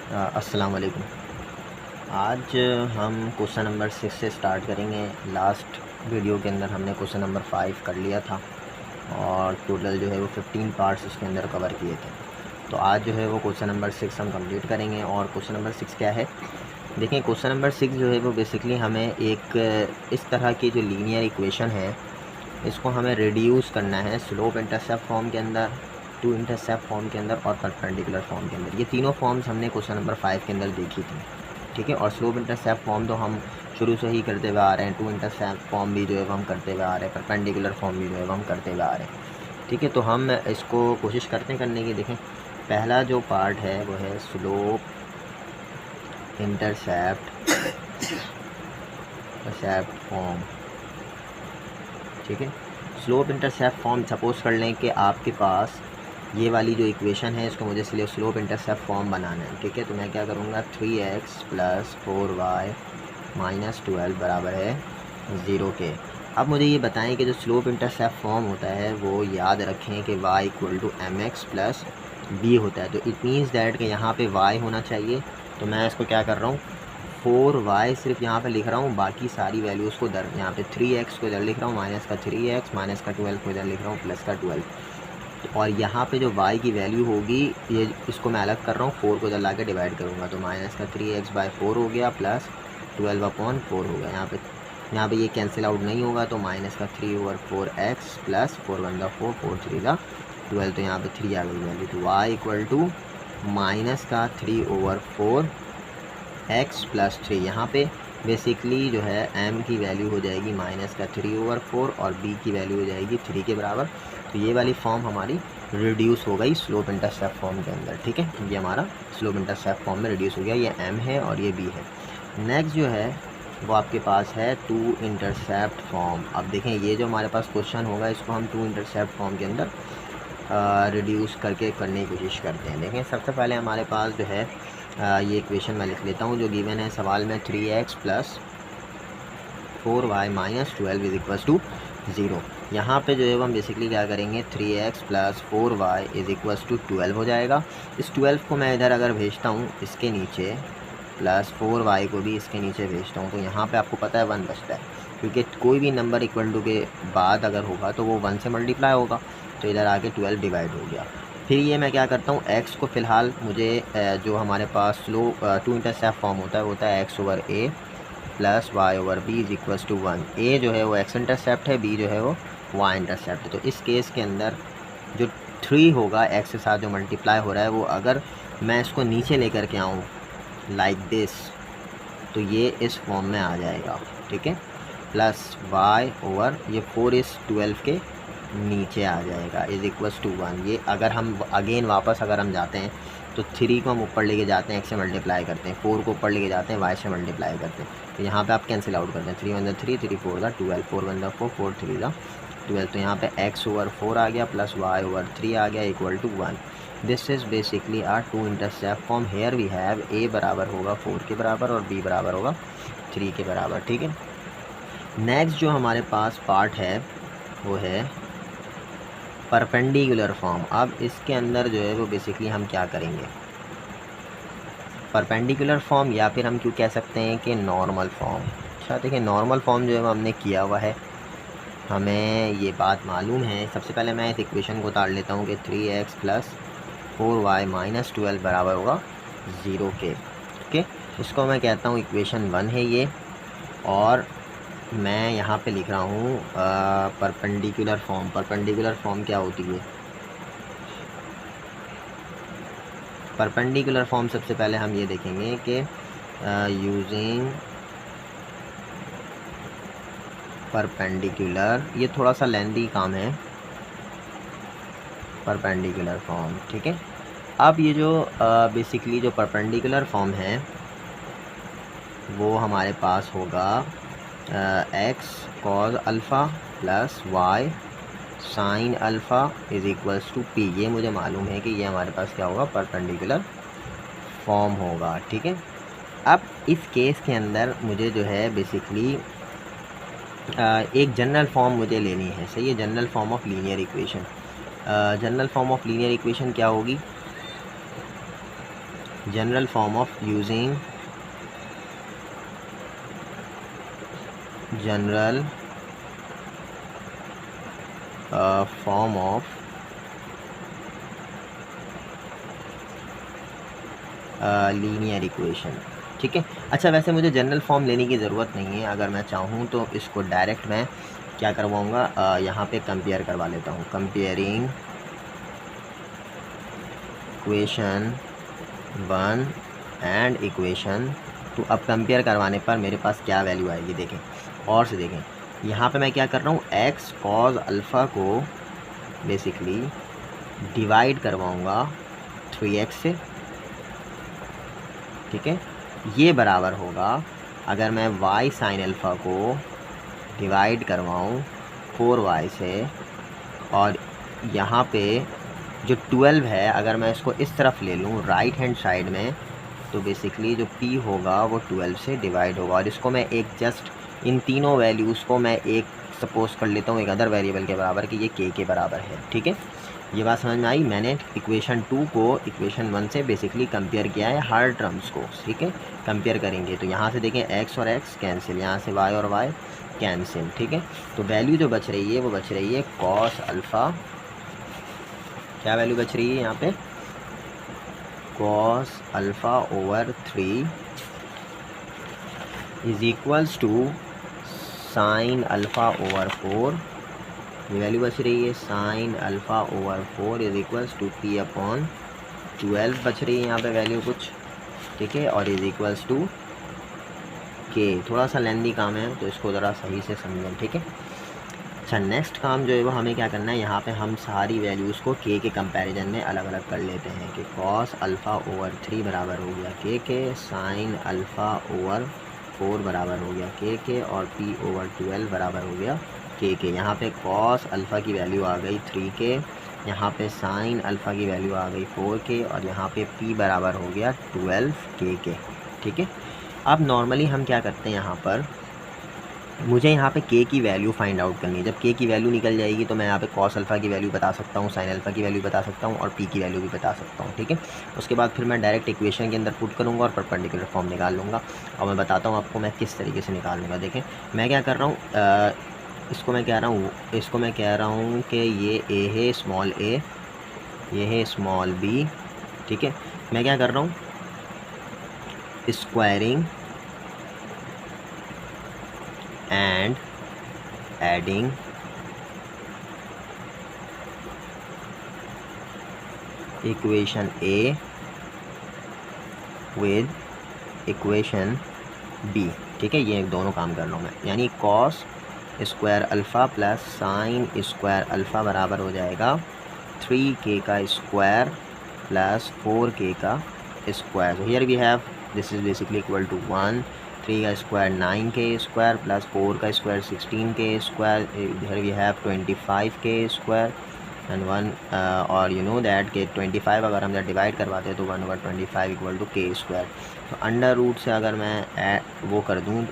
अस्सलाम वालेकुम। आज हम क्वेश्चन नंबर 6 से स्टार्ट करेंगे। लास्ट वीडियो के अंदर हमने क्वेश्चन नंबर 5 कर लिया था और टोटल जो है वो 15 पार्ट्स उसके अंदर कवर किए थे। तो आज जो है वो क्वेश्चन नंबर 6 हम कंप्लीट करेंगे। और क्वेश्चन नंबर 6 क्या है, देखें। क्वेश्चन नंबर 6 जो है वो बेसिकली हमें एक इस तरह की जो लीनियर इक्वेशन है इसको हमें रिड्यूस करना है स्लोप इंटरसेप्ट फॉर्म के अंदर, टू इंटरसेप्ट फॉर्म के अंदर और परपेंडिकुलर फॉर्म के अंदर। ये तीनों फॉर्म्स हमने क्वेश्चन नंबर 5 के अंदर देखी थी, ठीक है। और स्लोप इंटरसेप्ट फॉर्म तो हम शुरू से ही करते हुए आ रहे हैं, टू इंटरसेप्ट फॉर्म भी जो है वो हम करते हुए आ रहे हैं, परपेंडिकुलर फॉर्म भी जो है वो हम करते हुए आ रहे हैं, ठीक है। तो हम इसको कोशिश करते हैं करने की। देखें, पहला जो पार्ट है वो है स्लोप इंटरसेप्ट फॉर्म, ठीक है। स्लोप इंटरसेप्ट फॉर्म सपोज़ कर लें कि आपके पास ये वाली जो इक्वेशन है इसको मुझे स्लोप इंटरसेप्ट फॉर्म बनाना है, ठीक है। तो मैं क्या करूँगा, 3x + 4y - 12 बराबर है 0 के। अब मुझे ये बताएं कि जो स्लोप इंटरसेप्ट फॉर्म होता है वो याद रखें कि y = mx + b होता है। तो इट मीन्स दैट कि यहाँ पे y होना चाहिए। तो मैं इसको क्या कर रहा हूँ, 4y सिर्फ यहाँ पे लिख रहा हूँ, बाकी सारी वैल्यूज़ को इधर, यहाँ पे 3x को इधर लिख रहा हूँ, -3x, -12 को इधर लिख रहा हूँ, +12। और यहाँ पे जो y की वैल्यू होगी ये इसको मैं अलग कर रहा हूँ, 4 को इधर ला के डिवाइड करूँगा। तो -3x/4 हो गया प्लस 12/4 हो गया। यहाँ पे ये कैंसिल आउट नहीं होगा, तो -3/4x प्लस 4×1 4 3×12। तो यहाँ पे 3 आ गई वैल्यू। तो y = -3/4 x + 3। यहाँ पे बेसिकली जो है m की वैल्यू हो जाएगी -3/4 और b की वैल्यू हो जाएगी 3 के बराबर। तो ये वाली फॉर्म हमारी रिड्यूस हो गई स्लोप इंटरसेप्ट फॉर्म के अंदर, ठीक है। ये हमारा स्लोप इंटरसेप्ट फॉर्म में रिड्यूस हो गया, ये m है और ये b है। नेक्स्ट जो है वो आपके पास है टू इंटरसेप्ट फॉर्म। अब देखें, ये जो हमारे पास क्वेश्चन होगा इसको हम टू इंटरसेप्ट फॉर्म के अंदर रिड्यूस करके करने की कोशिश करते हैं। देखें, सबसे पहले हमारे पास जो है ये इक्वेशन मैं लिख लेता हूँ जो गिवन है सवाल में, 3x + 4y - 12 = 0। यहाँ पे जो है हम बेसिकली क्या करेंगे, 3x + 4y = 12 हो जाएगा। इस 12 को मैं इधर अगर भेजता हूँ इसके नीचे, प्लस 4y को भी इसके नीचे भेजता हूँ, तो यहाँ पे आपको पता है 1 बचता है, क्योंकि कोई भी नंबर इक्वल टू के बाद अगर होगा तो वो 1 से मल्टीप्लाई होगा। तो इधर आके 12 डिवाइड हो गया। फिर ये मैं क्या करता हूँ, x को फ़िलहाल मुझे जो हमारे पास टू इंटरसेप्ट फॉर्म होता है x/a + y/b = 1। a जो है वो x इंटरसेप्ट है, b जो है वो y इंटरसेप्ट है। तो इस केस के अंदर जो 3 होगा x के साथ जो मल्टीप्लाई हो रहा है, वो अगर मैं इसको नीचे लेकर के आऊँ लाइक दिस, तो ये इस फॉर्म में आ जाएगा, ठीक है। प्लस y/, ये 4 इस 12 के नीचे आ जाएगा, = 1। ये अगर हम अगेन वापस अगर हम जाते हैं तो 3 को हम ऊपर लेके जाते हैं, x से मल्टीप्लाई करते हैं, 4 को ऊपर लेके जाते हैं, y से मल्टीप्लाई करते हैं। तो यहाँ पे आप कैंसिल आउट करते हैं, 3 × 3 3 4 12, 4 × 4 4 3 12। तो यहाँ पे x/4 आ गया प्लस y/3 आ गया = 1। This is basically our two intercept form. Here we have a बराबर होगा 4 के बराबर और b बराबर होगा 3 के बराबर, ठीक है। नेक्स्ट जो हमारे पास पार्ट है वो है परपेंडिकुलर फॉर्म। अब इसके अंदर जो है वो बेसिकली हम क्या करेंगे, परपेंडिकुलर फॉर्म या फिर हम क्यों कह सकते हैं कि नॉर्मल फॉर्म। अच्छा, देखिए, नॉर्मल फॉर्म जो है वो हमने किया हुआ है, हमें ये बात मालूम है। सबसे पहले मैं इस इक्वेशन को उतार लेता हूँ कि 3x + 4y - 12 बराबर होगा 0 के, ओके। इसको मैं कहता हूँ इक्वेशन 1 है ये। और मैं यहाँ पे लिख रहा हूँ परपेंडिकुलर फॉर्म। परपेंडिकुलर फॉर्म क्या होती है, परपेंडिकुलर फॉर्म सबसे पहले हम ये देखेंगे कि यूजिंग परपेंडिकुलर, ये थोड़ा सा लेंथी काम है, परपेंडिकुलर फॉर्म, ठीक है। अब ये जो बेसिकली जो परपेंडिकुलर फॉर्म है वो हमारे पास होगा x cos alpha plus y sin alpha = p। ये मुझे मालूम है कि ये हमारे पास क्या होगा, परपेंडिकुलर फॉर्म होगा, ठीक है। अब इस केस के अंदर मुझे जो है बेसिकली एक जनरल फॉर्म मुझे लेनी है, सही है, general form of linear equation. General form of linear equation क्या होगी, general form of using general form of linear equation. ठीक है। अच्छा, वैसे मुझे जनरल फॉर्म लेने की ज़रूरत नहीं है, अगर मैं चाहूँ तो इसको डायरेक्ट मैं क्या करवाऊँगा, यहाँ पे कंपेयर करवा लेता हूँ, कंपेयरिंग इक्वेशन 1 एंड इक्वेशन 2। अब कंपेयर करवाने पर मेरे पास क्या वैल्यू आएगी, देखें और से देखें। यहाँ पे मैं क्या कर रहा हूँ, एक्स कॉज अल्फ़ा को बेसिकली डिवाइड करवाऊँगा 3x से। ठीक है, ये बराबर होगा अगर मैं y साइन अल्फ़ा को डिवाइड करवाऊँ 4y से, और यहाँ पे जो 12 है अगर मैं इसको इस तरफ ले लूँ राइट हैंड साइड में, तो बेसिकली जो p होगा वो 12 से डिवाइड होगा। और इसको मैं एक जस्ट इन तीनों वैल्यूज़ को मैं एक सपोज़ कर लेता हूँ एक अदर वेरिएबल के बराबर कि ये k के बराबर है। ठीक है, ये बात समझ में आई। मैंने इक्वेशन 2 को इक्वेशन 1 से बेसिकली कंपेयर किया है हर टर्म्स को। ठीक है, कंपेयर करेंगे तो यहाँ से देखें x और x कैंसिल, यहाँ से y और y कैंसिल। ठीक है, तो वैल्यू जो बच रही है वो बच रही है कॉस अल्फ़ा, क्या वैल्यू बच रही है यहाँ पे, cos alpha over 3 is equals to sine alpha over 4। ये वैल्यू बच रही है sine alpha over 4 is equals to p upon 12 बच रही है यहाँ पे वैल्यू कुछ। ठीक है, और इज़ इक्वल्स टू k। थोड़ा सा लेंदी काम है तो इसको ज़रा सही से समझें। ठीक है, अच्छा नेक्स्ट काम जो है वो हमें क्या करना है, यहाँ पे हम सारी वैल्यूज़ को k के कंपैरिजन में अलग अलग कर लेते हैं कि कॉस अल्फ़ा ओवर 3 बराबर हो गया k के, साइन अल्फ़ा ओवर 4 बराबर हो गया k के, और p ओवर 12 बराबर हो गया k के। यहाँ पे कॉस अल्फ़ा की वैल्यू आ गई 3 के, यहाँ पे साइन अल्फ़ा की वैल्यू आ गई 4 के, और यहाँ पे p बराबर हो गया 12 k के। ठीक है, अब नॉर्मली हम क्या करते हैं, यहाँ पर मुझे यहाँ पे k की वैल्यू फाइंड आउट करनी है। जब k की वैल्यू निकल जाएगी तो मैं यहाँ पे कॉस अल्फ़ा की वैल्यू बता सकता हूँ, साइन अल्फ़ा की वैल्यू बता सकता हूँ, और p की वैल्यू भी बता सकता हूँ। ठीक है, उसके बाद फिर मैं डायरेक्ट इक्वेशन के अंदर पुट करूँगा और परपेंडिकुलर फॉर्म निकाल लूँगा, और मैं बताता हूँ आपको मैं किस तरीके से निकाल लूँगा। देखें मैं क्या कर रहा हूँ, इसको मैं कह रहा हूँ कि ये a है स्मॉल a, ये है स्मॉल b। ठीक है, मैं क्या कर रहा हूँ, squaring and adding equation a with equation b। ठीक है, ये दोनों काम कर रहा हूँ मैं, यानी cos square alpha plus sine square alpha बराबर हो जाएगा 3k का स्क्वायर प्लस 4k का square. Here we have this is basically equal to 1, 3 का स्क्वायर 9k स्क्वायर प्लस 4 का square 16k square. Here we have 25k square and 1, और you know that के 25 अगर हम डिवाइड करवाते हैं तो 1/25 इक्वल टू k स्क्वायर। तो अंडर रूट से अगर मैं वो कर दूँ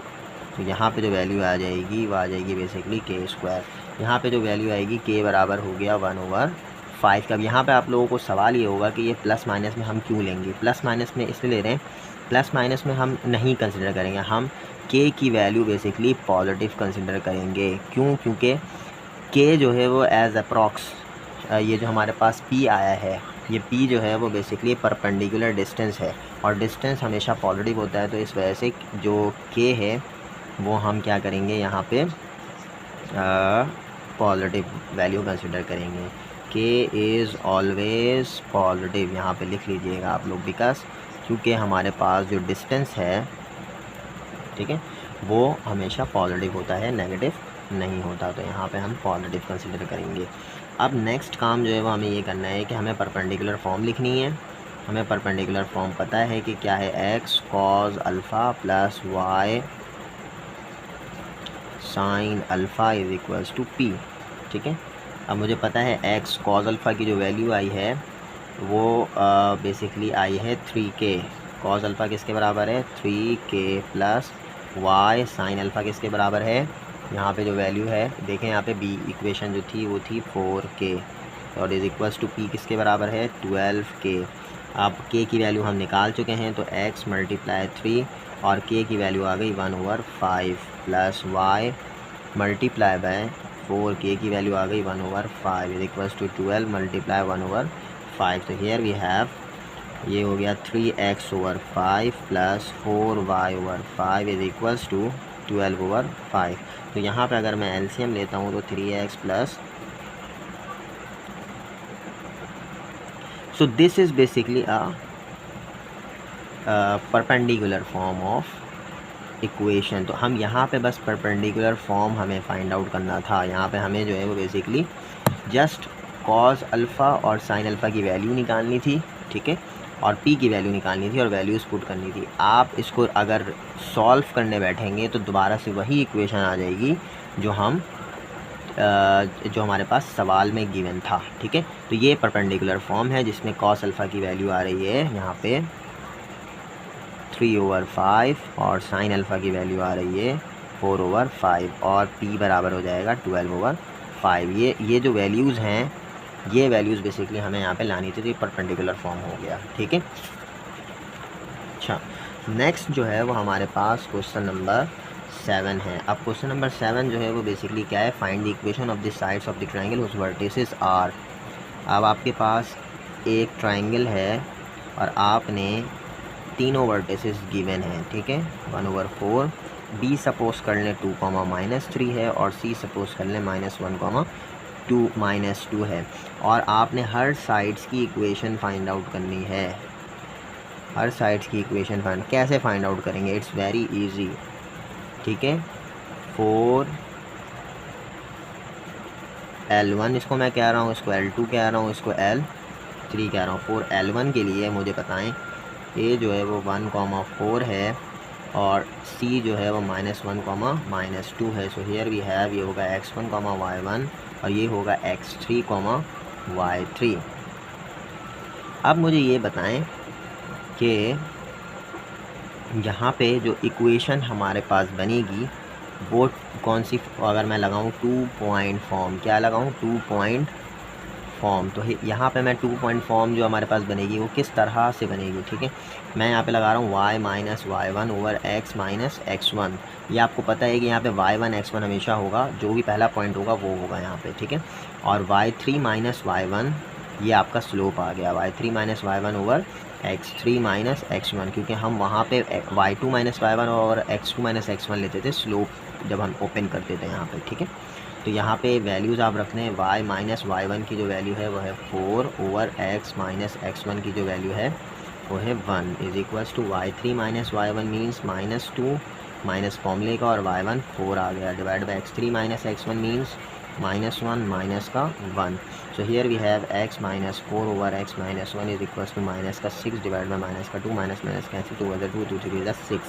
तो यहाँ पे जो वैल्यू आ जाएगी वो आ जाएगी बेसिकली k स्क्वायर। यहाँ पे जो वैल्यू आएगी k बराबर हो गया 1/5 का। अब यहाँ पे आप लोगों को सवाल ये होगा कि ये प्लस माइनस में हम क्यों लेंगे। प्लस माइनस में इसलिए ले रहे हैं, प्लस माइनस में हम नहीं कंसिडर करेंगे, हम k की वैल्यू बेसिकली पॉजिटिव कंसिडर करेंगे। क्यों? क्योंकि k जो है वो एज अप्रॉक्स, ये जो हमारे पास p आया है, ये p जो है वो बेसिकली परपेंडिकुलर डिस्टेंस है, और डिस्टेंस हमेशा पॉजिटिव होता है। तो इस वजह से जो k है वो हम क्या करेंगे, यहाँ पे पॉजिटिव वैल्यू कंसिडर करेंगे। k इज़ ऑलवेज़ पॉजिटिव, यहाँ पे लिख लीजिएगा आप लोग, बिकॉज क्योंकि हमारे पास जो डिस्टेंस है, ठीक है, वो हमेशा पॉजिटिव होता है, नेगेटिव नहीं होता। तो यहाँ पे हम पॉजिटिव कंसिडर करेंगे। अब नेक्स्ट काम जो है वो हमें ये करना है कि हमें परपेंडिकुलर फॉर्म लिखनी है। हमें परपेंडिकुलर फॉर्म पता है कि क्या है, x cos alpha plus y sine alpha is equals to p। ठीक है, अब मुझे पता है एक्स कॉज अल्फ़ा की जो वैल्यू आई है वो बेसिकली आई है 3k। कॉज अल्फ़ा किसके बराबर है, 3k plus y sine alpha किसके बराबर है, यहाँ पे जो वैल्यू है देखें, यहाँ पे b इक्वेशन जो थी वो थी 4k, और इज़ इक्वल्स टू p किसके बराबर है, 12k। अब k की वैल्यू हम निकाल चुके हैं, तो x मल्टीप्लाई 3 और k की वैल्यू आ गई 1/5 plus y multiply by 4, k की वैल्यू आ गई 1/5 इज इक्वल्स टू 12 मल्टीप्लाई 1/5। तो हियर वी हैव, ये हो गया 3x/5 plus 4y/5 is equals to 12/5। तो यहाँ पे अगर मैं एलसीएम लेता हूँ तो 3x plus, so this is basically a perpendicular form of equation. तो हम यहाँ पे बस परपेंडिकुलर फॉर्म हमें फाइंड आउट करना था। यहाँ पे हमें जो है वो बेसिकली जस्ट कॉस अल्फ़ा और साइन अल्फ़ा की वैल्यू निकालनी थी, ठीक है, और p की वैल्यू निकालनी थी और वैल्यूज़ पुट करनी थी। आप इसको अगर सॉल्व करने बैठेंगे तो दोबारा से वही इक्वेशन आ जाएगी जो हमारे पास सवाल में गिवन था, ठीक है। तो ये परपेंडिकुलर फॉर्म है जिसमें कॉस अल्फ़ा की वैल्यू आ रही है यहाँ पे 3/5 और साइन अल्फ़ा की वैल्यू आ रही है 4/5 और p बराबर हो जाएगा 12/5। ये जो वैल्यूज़ हैं, ये वैल्यूज़ बेसिकली हमें यहाँ पे लानी थी, तो ये परपेंडिकुलर फॉर्म हो गया, ठीक है। अच्छा, नेक्स्ट जो है वो हमारे पास क्वेश्चन नंबर 7 है। अब क्वेश्चन नंबर 7 जो है वो बेसिकली क्या है, find the equation of the sides of the triangle whose vertices are. अब आपके पास एक ट्रायंगल है और आपने तीनों वर्टिसेस गिवन हैं, ठीक है, 1/4, b सपोज कर लें 2, -3 है और c सपोज कर लें -1, -2 है, और आपने हर साइड्स की इक्वेशन फाइंड आउट करनी है। हर साइड्स की इक्वेशन कैसे फाइंड आउट करेंगे, इट्स वेरी इजी, ठीक है। 4l1 इसको मैं कह रहा हूँ, इसको l2 कह रहा हूँ, इसको l3 कह रहा हूँ। 4l1 के लिए मुझे बताएं, a जो है वो 1,4 है और c जो है वो -1, -2 है। सो हियर वी हैव, ये होगा x1, y1 और ये होगा x3, y3। अब मुझे ये बताएं कि यहाँ पे जो इक्वेशन हमारे पास बनेगी वो कौन सी, अगर मैं लगाऊँ 2 पॉइंट फॉर्म, क्या लगाऊँ 2 पॉइंट फॉर्म, तो यहाँ पे मैं 2 पॉइंट फॉर्म जो हमारे पास बनेगी वो किस तरह से बनेगी, ठीक है। मैं यहाँ पे लगा रहा हूँ y - y1 ओवर x - x1। ये आपको पता है कि यहाँ पे y1 x1 हमेशा होगा, जो भी पहला पॉइंट होगा वो होगा यहाँ पे, ठीक है। और y3 - y1 ये आपका स्लोप आ गया, y3 - y1 over x3 - x1, क्योंकि हम वहाँ पे y2 - y1 और x2 - x1 लेते थे स्लोप जब हम ओपन करते थे यहाँ पे, ठीक है। तो यहाँ पे वैल्यूज़ आप रखते हैं, y - y1 की जो वैल्यू है वो है 4 ओवर x - x1 की जो वैल्यू है वो है 1 is equals to y3 - y1 means -2 minus फॉर्मूले का और y1 4 आ गया, divide by x3 - x1 means -1 minus का 1। So here we have x - 4 over x - 1 is equals to minus का 6 डिवाइड बाई माइनस का 2, माइनस कैंसिल, 2 × 2 2 3 6।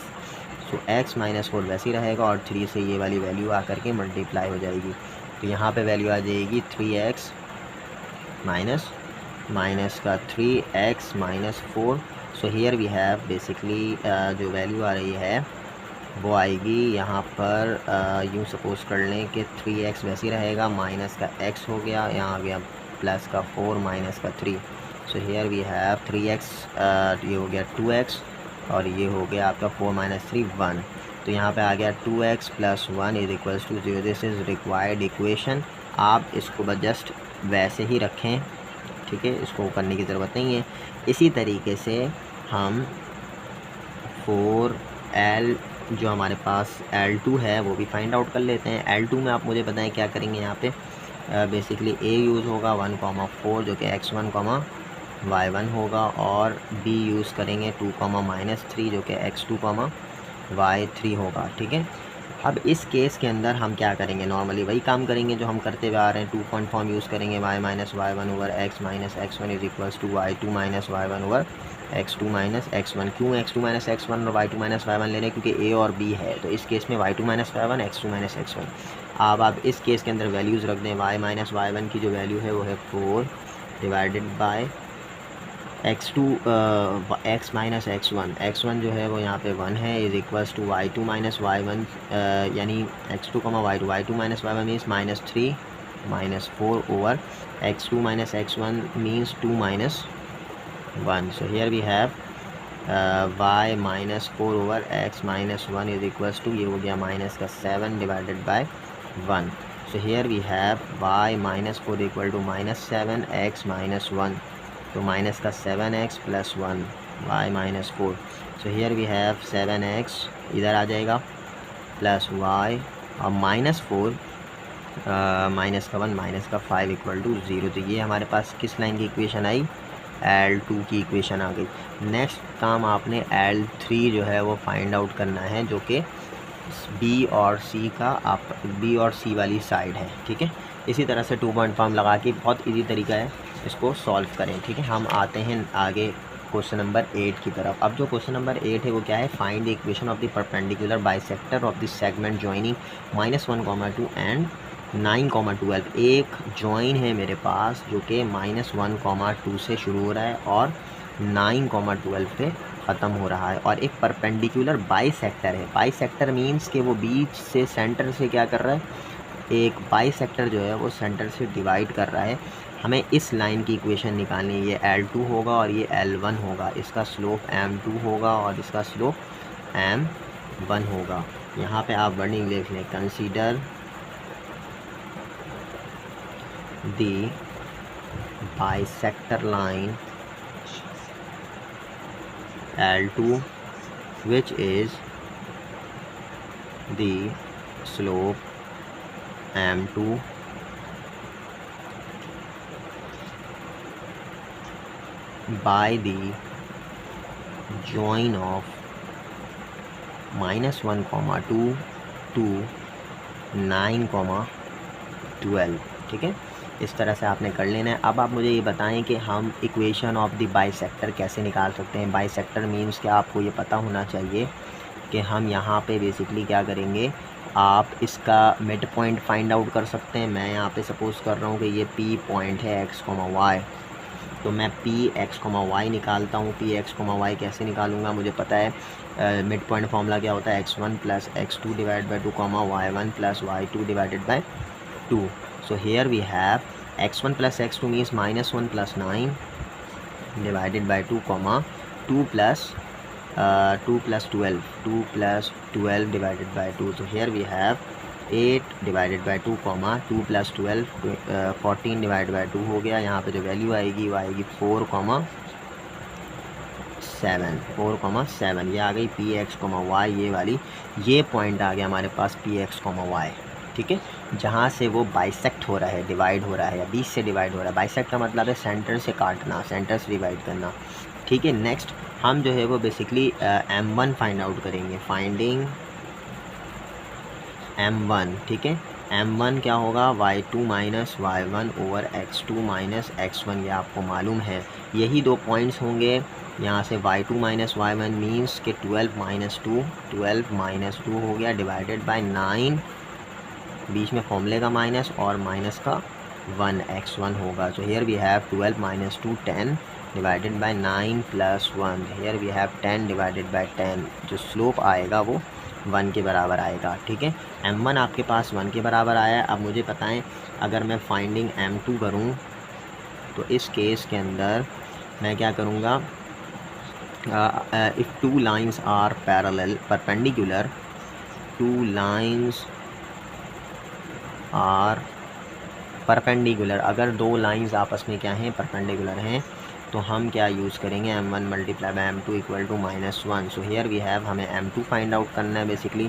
सो x - 4 वैसे ही रहेगा और 3 से ये वाली वैल्यू आ करके मल्टीप्लाई हो जाएगी। तो यहाँ पे वैल्यू आ जाएगी 3x माइनस का 3x - 4। So here we have basically जो वैल्यू आ रही है वो आएगी यहाँ पर, यूँ सपोज कर लें कि 3x वैसे ही रहेगा, माइनस का x हो गया, यहाँ आ गया प्लस का 4 माइनस का 3। सो हियर वी हैव 3x, ये हो गया 2x और ये हो गया आपका 4 - 3 1। तो यहाँ पे आ गया 2x + 1 is equals to 0। This is required equation. आप इसको बस जस्ट वैसे ही रखें, ठीक है, इसको करने की ज़रूरत नहीं है। इसी तरीके से हम 4l जो हमारे पास l2 है वो भी फाइंड आउट कर लेते हैं। l2 में आप मुझे बताएं क्या करेंगे, यहाँ पे बेसिकली a यूज़ होगा 1,4 जो कि x1, y1 होगा, और b यूज़ करेंगे 2, -3 जो कि x2, y3 होगा, ठीक है। अब इस केस के अंदर हम क्या करेंगे, नॉर्मली वही काम करेंगे जो हम करते हुए आ रहे हैं, 2 पॉइंट फॉर्म यूज़ करेंगे, y - y1 ओवर x - x1 is equals to y2 - y1 ओवर x2 - x1। क्यों x2 - x1 और y2 - y1 ले रहे हैं, क्योंकि a और b है, तो इस केस में y2 - y1 x2 - x1। अब आप इस केस के अंदर वैल्यूज़ रख दें, y - y1 की जो वैल्यू है वो है 4 divided by x2 x - x1 जो है वो यहाँ पे 1 है, is equals to y2 - y1 यानी x2, y2 - y1 means -3 - 4 over x2 - x1 means 2 - 1. So here we have y minus 4 over x minus 1 is equals to, ये हो गया माइनस का 7 divided by 1. So here we have y minus 4 equal to minus 7 x minus 1, तो minus का 7x plus 1 y minus 4. So here we have 7x इधर आ जाएगा plus y और माइनस 4 माइनस का 1 माइनस का 5 इक्वल टू 0. तो ये हमारे पास किस लाइन की इक्वेशन आई, L2 की इक्वेशन आ गई. नेक्स्ट काम आपने L3 जो है वो फाइंड आउट करना है, जो कि B और C का आप B और C वाली साइड है. ठीक है, इसी तरह से 2 पॉइंट फॉर्म लगा के बहुत इजी तरीका है, इसको सॉल्व करें. ठीक है, हम आते हैं आगे क्वेश्चन नंबर 8 की तरफ. अब जो क्वेश्चन नंबर 8 है वो क्या है, find the equation of the perpendicular bisector of the segment joining -1, 2 and 9, 12. एक जॉइन है मेरे पास जो कि -1, 2 से शुरू हो रहा है और 9, 12 पे ख़त्म हो रहा है, और एक परपेंडिकुलर बाइसेक्टर है. बाइसेक्टर मींस कि वो बीच से सेंटर से क्या कर रहा है, एक बाइसेक्टर जो है वो सेंटर से डिवाइड कर रहा है. हमें इस लाइन की इक्वेशन निकालनी है. ये L2 होगा और ये L1 होगा, इसका स्लोप M2 होगा और इसका स्लोप M1 होगा. यहाँ पे आप वर्डिंग लिख लें, consider the bisector line L2 which is the slope M2 by the join of -1, 2 to 9, 12. ठीक है, इस तरह से आपने कर लेना है. अब आप मुझे ये बताएं कि हम इक्वेशन ऑफ द बाइसेक्टर कैसे निकाल सकते हैं. बाइसेक्टर मीन्स कि आपको ये पता होना चाहिए कि हम यहाँ पे बेसिकली क्या करेंगे, आप इसका मिड पॉइंट फाइंड आउट कर सकते हैं. मैं यहाँ पे सपोज़ कर रहा हूँ कि ये P पॉइंट है x, y, तो मैं P x, y निकालता हूँ. P x, y कैसे निकालूंगा, मुझे पता है मिड पॉइंट फार्मूला क्या होता है, x1 plus x2 divide by 2, y1 plus y2 divided by 2. So here we have x1 plus x2 means -1 plus 9 divided by 2, 2 plus 12, 2 plus 12 divided by 2. So here we have 8 divided by 2, 2 plus 12, 14 divided by 2 हो गया. यहाँ पे जो value आएगी वो आएगी 4, 7. ये आ गई P x, y, ये वाली, ये पॉइंट आ गया हमारे पास P x, y. ठीक है, जहाँ से वो बाइसेक्ट हो रहा है, डिवाइड हो रहा है या बीच से डिवाइड हो रहा है. बाइसेक्ट का मतलब है सेंटर से काटना, सेंटर से डिवाइड करना. ठीक है, नेक्स्ट हम जो है वो बेसिकली M1 फाइंड आउट करेंगे. Finding M1. ठीक है, M1 क्या होगा, y2 माइनस y1 ओवर x2 माइनस x1. ये आपको मालूम है, यही 2 पॉइंट्स होंगे. यहाँ से y2 माइनस y1 मीन्स के 12 माइनस 2 हो गया डिवाइडेड बाई 9, बीच में फॉर्मूले का माइनस और माइनस का 1, x1 होगा. So here we have 12 minus 2, 10 divided by 9 plus 1. Here we have 10 divided by 10. जो स्लोप आएगा वो 1 के बराबर आएगा. ठीक है, M1 आपके पास 1 के बराबर आया. अब मुझे बताएं, अगर मैं फाइंडिंग M2 करूं तो इस केस के अंदर मैं क्या करूंगा, if 2 lines are parallel perpendicular, 2 lines are perpendicular, अगर 2 लाइंस आपस में क्या हैं, परपेंडिकुलर हैं, तो हम क्या यूज़ करेंगे, M1 multiply by M2 equal to -1. So here we have, हमें M2 फाइंड आउट करना है बेसिकली,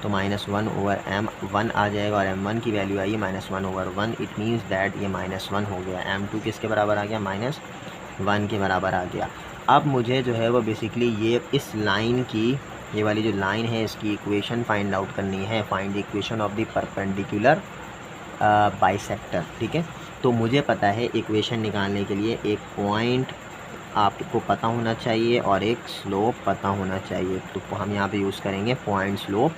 तो -1 ओवर M1 आ जाएगा और M1 की वैल्यू आई है -1 ओवर 1. इट मीन्स दैट ये -1 हो गया. M2 किसके बराबर आ गया, -1 के बराबर आ गया. अब मुझे जो है वो बेसिकली ये इस लाइन की, ये वाली जो लाइन है इसकी इक्वेशन फाइंड आउट करनी है. Find the equation of the perpendicular bisector. ठीक है, तो मुझे पता है इक्वेशन निकालने के लिए एक पॉइंट आपको पता होना चाहिए और एक स्लोप पता होना चाहिए. तो हम यहाँ पे यूज़ करेंगे पॉइंट स्लोप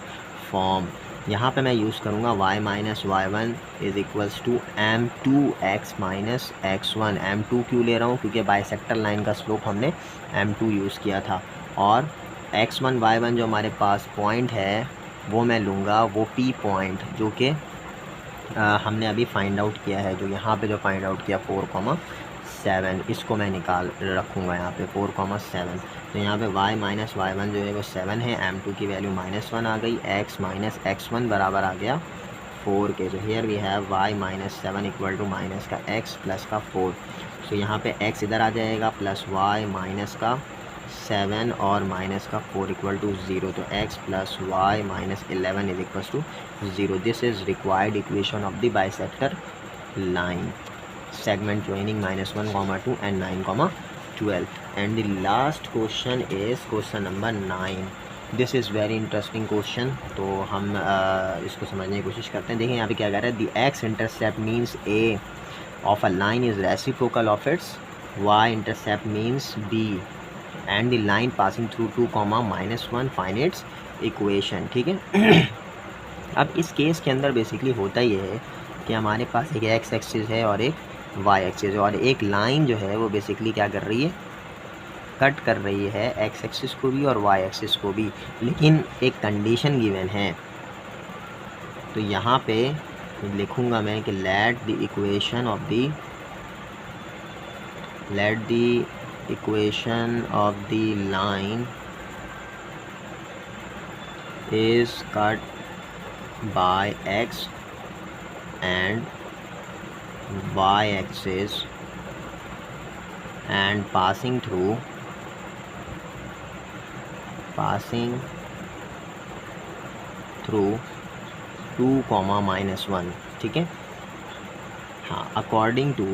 फॉर्म. यहाँ पे मैं यूज़ करूँगा y minus y1 is equals to M2x minus x1. M2 क्यों ले रहा हूँ, क्योंकि बाइसेक्टर लाइन का स्लोप हमने M2 यूज़ किया था, और x1 y1 जो हमारे पास पॉइंट है वो मैं लूँगा वो P पॉइंट, जो कि हमने अभी फाइंड आउट किया है, जो यहाँ पे जो फाइंड आउट किया 4, 7, इसको मैं निकाल रखूँगा यहाँ पे 4,7। तो यहाँ पे y माइनस y1 जो है वो 7 है, m2 की वैल्यू -1 आ गई, x माइनस x1 बराबर आ गया 4 के। तो here we have y minus 7 equal to minus का x प्लस का 4। तो यहाँ पे x इधर आ जाएगा प्लस y माइनस का 7 और माइनस का 4 इक्वल टू 0। तो x plus y minus 11 is equal to 0। This is required equation of the bisector line segment joining -1, 2 and 9, 12. And the last question is question number 9. This is very interesting question. तो हम इसको समझने की कोशिश करते हैं। देखिए यहाँ पे क्या कह रहा है, the x intercept means a of a line is reciprocal of its y intercept means b and the line passing through 2, -1 find its equation। ठीक है। अब इस केस के अंदर बेसिकली होता ये है कि हमारे पास एक x एक्सिस है और एक y एक्सिस है, और एक लाइन जो है वो बेसिकली क्या कर रही है, कट कर रही है x एक्सिस को भी और y एक्सिस को भी, लेकिन एक कंडीशन गिवन है। तो यहाँ पे लिखूँगा मैं कि let the equation of the line is cut by x and y axis and passing through 2, -1। ठीक है। हाँ, अकॉर्डिंग टू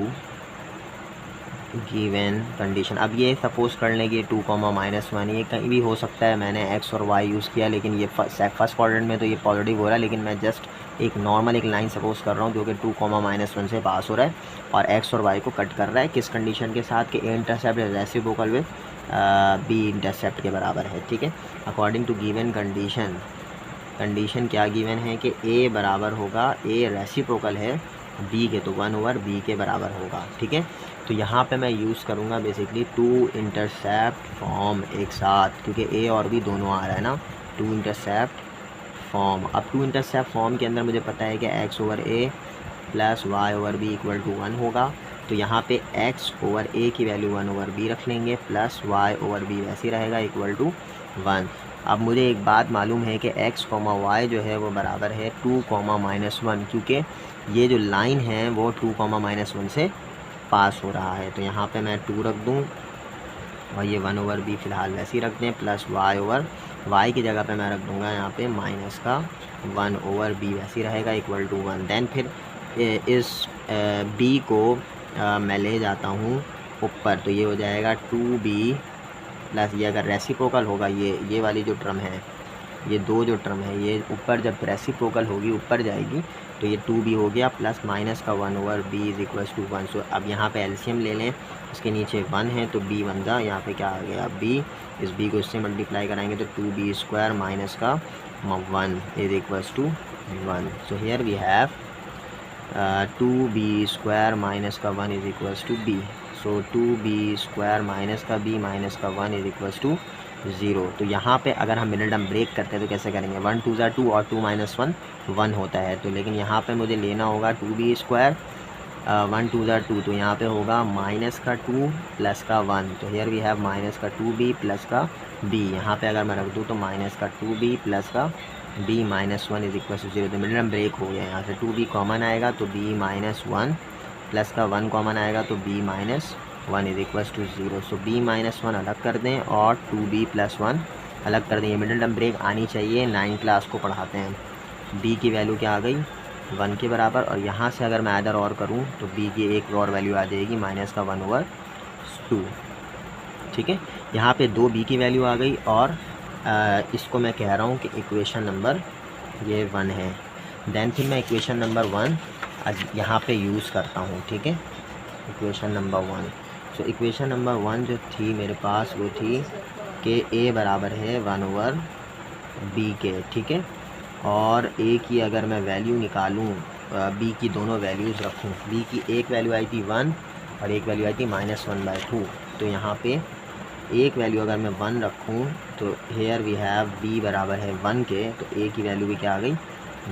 गिवन कंडीशन। अब ये सपोज़ कर लें कि 2, -1 ये कहीं भी हो सकता है। मैंने x और y यूज़ किया, लेकिन ये फर्स्ट क्वाड्रेंट में तो ये पॉजिटिव हो रहा है, लेकिन मैं जस्ट एक नॉर्मल एक लाइन सपोज़ कर रहा हूँ जो कि 2, -1 से पास हो रहा है और x और y को कट कर रहा है। किस कंडीशन के साथ कि a intercept is reciprocal with b intercept के बराबर है। ठीक है। अकॉर्डिंग टू गिवन कंडीशन क्या गिवन है कि a बराबर होगा, a रेसिप्रोकल है b के, तो 1/b के बराबर होगा। ठीक है। तो यहाँ पे मैं यूज़ करूँगा बेसिकली 2 इंटरसेप्ट फॉर्म एक साथ, क्योंकि a और b दोनों आ रहा है ना, 2 इंटरसेप्ट फॉर्म। अब 2 इंटरसेप्ट फॉर्म के अंदर मुझे पता है कि x/a plus y/b equal to 1 होगा। तो यहाँ पे x/a की वैल्यू 1/b रख लेंगे, प्लस y/b वैसे रहेगा इक्वल टू 1। अब मुझे एक बात मालूम है कि x, y जो है वो बराबर है 2, -1, क्योंकि ये जो लाइन है वो 2, -1 से पास हो रहा है। तो यहाँ पे मैं 2 रख दूँ और ये 1/b फ़िलहाल वैसे ही रख दें, प्लस y की जगह पे मैं रख दूँगा यहाँ पे माइनस का 1/b वैसे ही रहेगा इक्वल टू 1। देन फिर इस b को मैं ले जाता हूँ ऊपर, तो ये हो जाएगा 2b प्लस, ये अगर रेसिप्रोकल होगा ये वाली जो टर्म है, ये दो जो टर्म है, ये ऊपर जब रेसिप्रोकल होगी ऊपर जाएगी तो ये 2b हो गया, प्लस माइनस का 1/b इज इक्वल टू 1। सो अब यहाँ पे एलसीएम ले लें, इसके नीचे 1 है तो b बन जा, यहाँ पे क्या आ गया b, इस b को इससे मल्टीप्लाई कराएंगे तो 2b² माइनस का 1 is equal to 1। So here we have 2b² minus का 1 is equal to b। So 2b² minus का b माइनस का 1 इज इक्वल टू 0। तो यहाँ पे अगर हम मिडिल टर्म ब्रेक करते हैं तो कैसे करेंगे, 1 2 ज़ा 2 और 2 - 1 1 होता है। तो लेकिन यहाँ पे मुझे लेना होगा 2b², 1 2 ज़ा 2, तो यहाँ पे होगा माइनस का 2 प्लस का 1। तो हियर वी हैव माइनस का 2b प्लस का b। यहाँ पे अगर मैं रख दूँ तो माइनस का 2b प्लस का b minus 1 is equal to 0। तो मिडिल टर्म ब्रेक हो गया। यहाँ से 2b कॉमन आएगा तो b - 1 प्लस का 1 कॉमन आएगा तो b - 1 is equal to 0। So b - 1 अलग कर दें और 2b + 1 अलग कर दें। ये मिडिल टर्म ब्रेक आनी चाहिए, 9 क्लास को पढ़ाते हैं। b की वैल्यू क्या आ गई, 1 के बराबर, और यहाँ से अगर मैं अदर और करूँ तो b की एक और वैल्यू आ जाएगी माइनस का 1/2। ठीक है। यहाँ पे 2b की वैल्यू आ गई और इसको मैं कह रहा हूँ कि इक्वेशन नंबर ये 1 है। देन फिर मैं इक्वेशन नंबर 1 यहाँ पे यूज़ करता हूँ। ठीक है। Equation number 1, so equation number 1 जो थी मेरे पास वो थी कि a बराबर है 1/b के। ठीक है। और a की अगर मैं वैल्यू निकालूँ, b की दोनों वैल्यूज़ रखूँ, b की एक वैल्यू आई थी 1 और एक वैल्यू आई थी -1/2। तो यहाँ पे एक वैल्यू अगर मैं 1 रखूँ तो हेयर वी हैव b बराबर है 1 के, तो a की वैल्यू भी क्या आ गई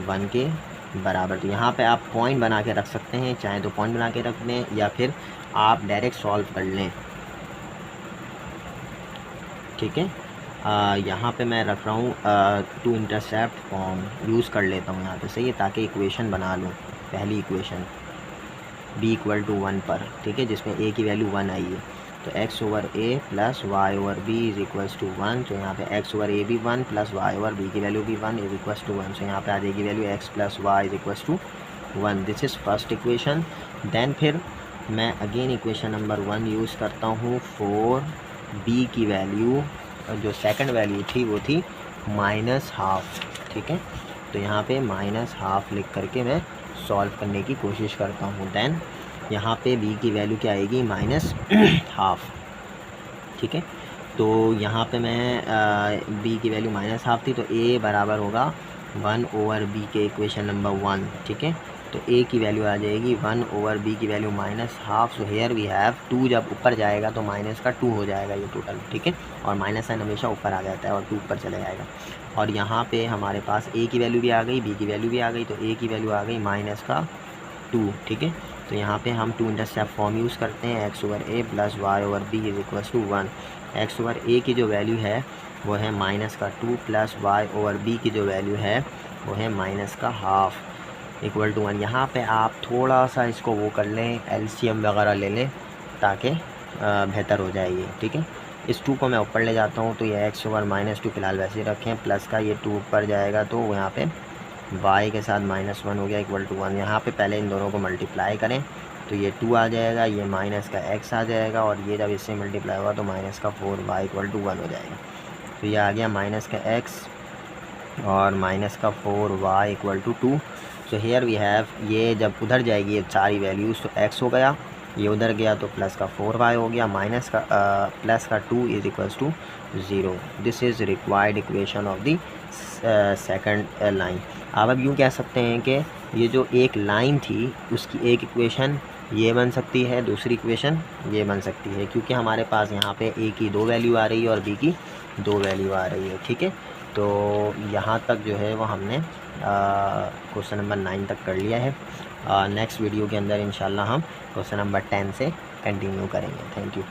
1 के बराबर। तो यहाँ पे आप पॉइंट बना के रख सकते हैं, चाहे तो पॉइंट बना के रख दें या फिर आप डायरेक्ट सॉल्व कर लें, ठीक है। यहाँ पे मैं रख रहा हूँ टू इंटरसेप्ट फॉर्म यूज़ कर लेता हूँ यहाँ पे, सही है, ताकि इक्वेशन बना लूँ। पहली इक्वेशन b इक्वल टू 1 पर, ठीक है, जिसमें a की वैल्यू 1 आई है। तो x over a plus y over b is equals to 1। तो यहाँ पे x ओवर a भी 1 प्लस वाई ओवर b की वैल्यू भी 1 इज़ इक्वल्स टू 1। सो यहाँ पे आ जाएगी value x plus y is equals to 1। This is first equation. Then फिर मैं अगेन इक्वेशन नंबर 1 यूज़ करता हूँ फॉर b की वैल्यू, जो सेकंड वैल्यू थी वो थी -12, ठीक है। तो यहाँ पे -12 लिख करके मैं सॉल्व करने की कोशिश करता हूँ। देन यहाँ पे b की वैल्यू क्या आएगी, -12, ठीक है। तो यहाँ पे मैं b की वैल्यू -12 थी, तो a बराबर होगा 1 ओवर b के इक्वेशन नंबर 1, ठीक है। तो a की वैल्यू आ जाएगी 1 ओवर b की value -12। So here we have 2, जब ऊपर जाएगा तो माइनस का 2 हो जाएगा ये टोटल, ठीक है। और माइनस साइन हमेशा ऊपर आ जाता है और 2 ऊपर चले जाएगा। और यहाँ पे हमारे पास a की वैल्यू भी आ गई, b की वैल्यू भी आ गई, तो a की वैल्यू आ गई -2, ठीक है। तो यहाँ पे हम टू इंटरसेप्ट फॉर्म यूज़ करते हैं, x over a plus y over b is equals to 1। x over a की जो वैल्यू है वो है -2 प्लस वाई ओवर b की जो वैल्यू है वो है -12 इक्वल टू 1। यहाँ पे आप थोड़ा सा इसको वो कर लें, एलसीएम वगैरह ले लें ताकि बेहतर हो जाए ये, ठीक है। इस 2 को मैं ऊपर ले जाता हूँ, तो ये x ओवर -2 फिलहाल वैसे ही रखें, प्लस का ये 2 ऊपर जाएगा तो यहाँ पे y के साथ -1 हो गया इक्वल टू 1। यहाँ पे पहले इन दोनों को मल्टीप्लाई करें तो ये 2 आ जाएगा, ये माइनस का x आ जाएगा, और ये जब इससे मल्टीप्लाई होगा तो माइनस का 4y इक्वल टू 1 हो जाएगा। तो ये आ गया माइनस का x और माइनस का 4y equal to 2। So here we have, ये जब उधर जाएगी ये सारी वैल्यूज़, तो x हो गया, ये उधर गया तो प्लस का 4y हो गया, माइनस का प्लस का 2 is equals to 0। This is required equation of the second line. अब यूँ कह सकते हैं कि ये जो एक लाइन थी उसकी एक इक्वेशन ये बन सकती है, दूसरी इक्वेशन ये बन सकती है, क्योंकि हमारे पास यहाँ पे a की 2 वैल्यू आ रही है और b की 2 वैल्यू आ रही है, ठीक है। तो यहाँ तक जो है वो हमने क्वेश्चन नंबर 9 तक कर लिया है। नेक्स्ट वीडियो के अंदर इंशाल्लाह हम क्वेश्चन नंबर 10 से कंटिन्यू करेंगे। Thank you.